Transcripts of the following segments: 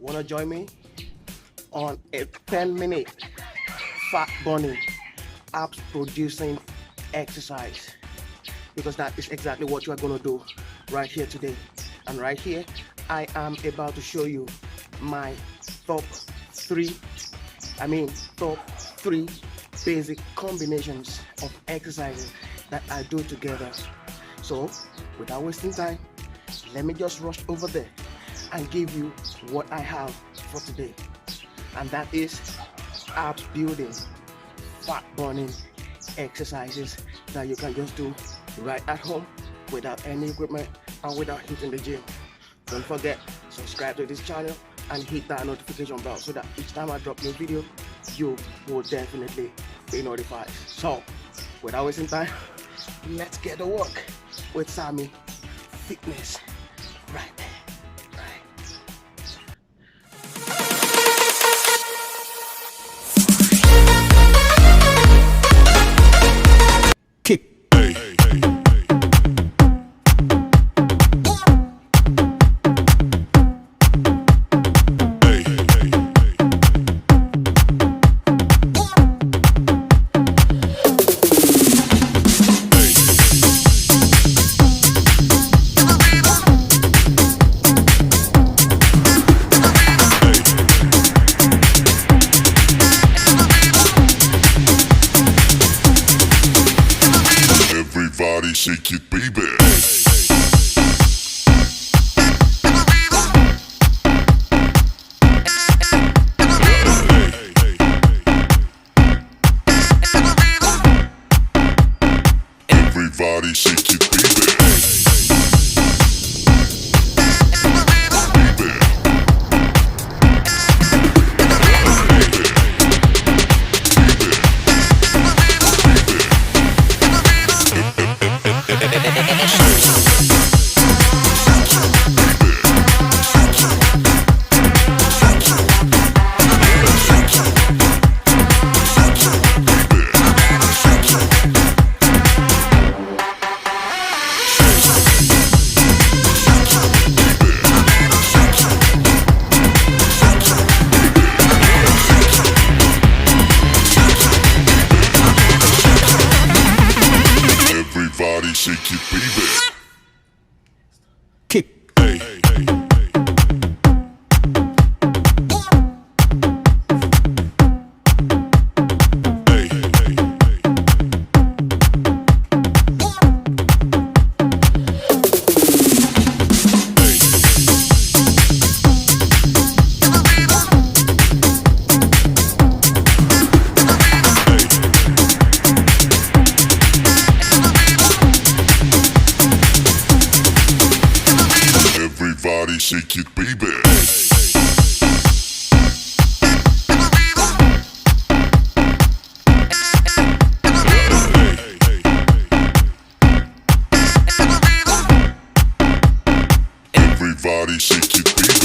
Wanna join me on a 10-minute fat burning, abs producing exercise? Because that is exactly what you are gonna do right here today. And right here, I am about to show you my top three basic combinations of exercises that I do together. So without wasting time, let me just rush over there and give you what I have for today. And that is abs building, fat burning exercises that you can just do right at home without any equipment and without hitting the gym. Don't forget, subscribe to this channel and hit that notification bell so that each time I drop new video, you will definitely be notified. So without wasting time, let's get to work with Sammy Fitness right there. Everybody shake it, baby. Everybody shake it, baby. Everybody shake it, baby. Kick. Everybody shake it, baby. Everybody shake it, baby.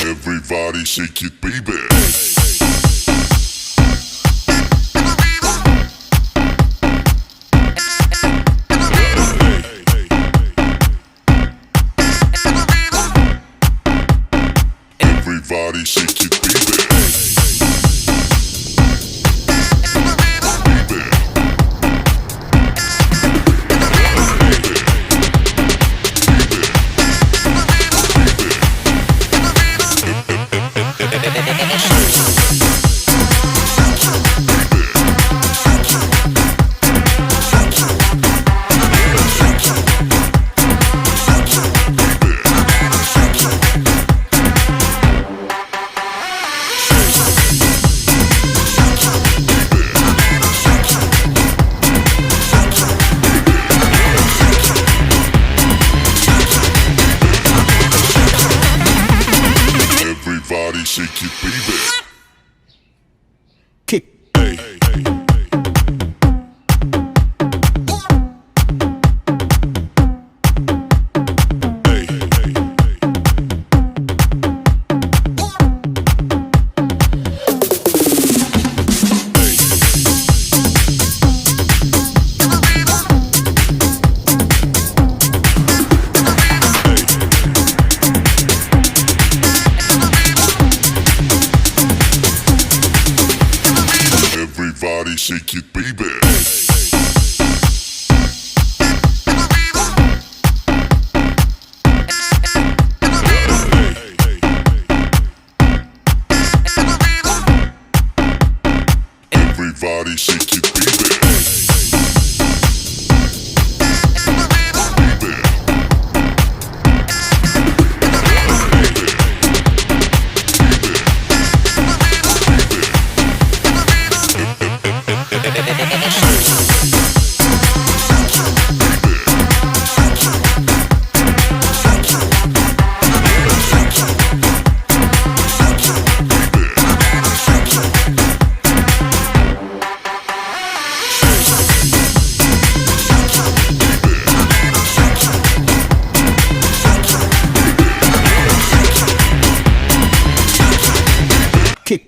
Everybody shake it, baby. Everybody shake it, baby. Everybody shake it, baby. Everybody shake it, baby. Kick.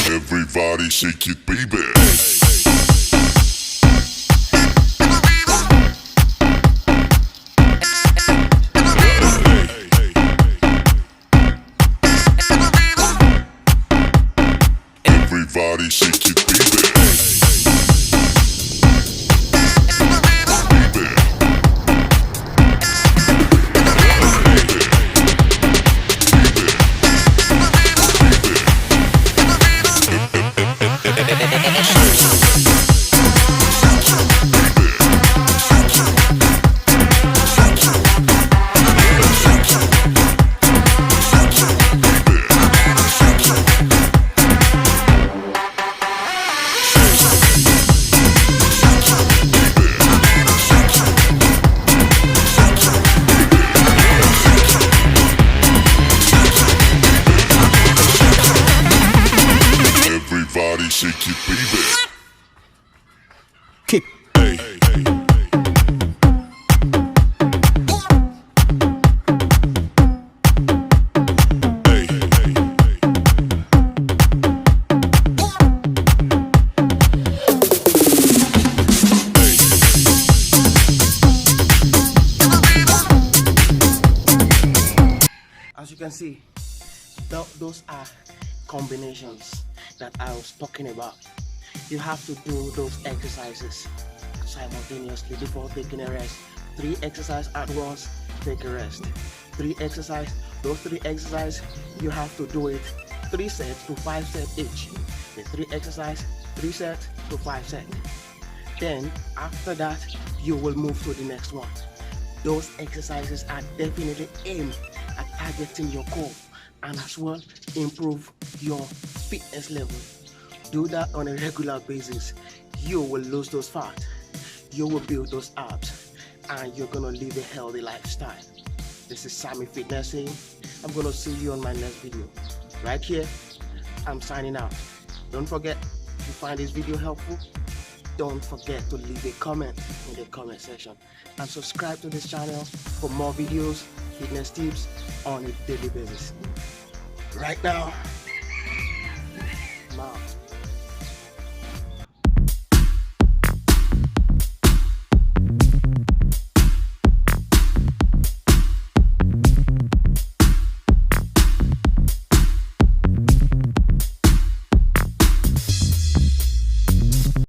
Everybody shake it, baby. Everybody shake it, baby. Everybody shake it, baby. Kick. As you can see, those are combinations that I was talking about. You have to do those exercises simultaneously before taking a rest. 3 exercises at once, take a rest. 3 exercises, those 3 exercises, you have to do it 3 sets to 5 sets each. The 3 exercises, 3 sets to 5 sets. Then after that, you will move to the next one. Those exercises are definitely aimed at targeting your goal and as well improve your fitness level. Do that on a regular basis. You will lose those fat, you will build those abs, and you're gonna live a healthy lifestyle. This is Sammy Fitness saying, I'm gonna see you on my next video. Right here, I'm signing out. Don't forget, if you find this video helpful, don't forget to leave a comment in the comment section and subscribe to this channel for more videos, fitness tips on a daily basis. Right now, I'm out.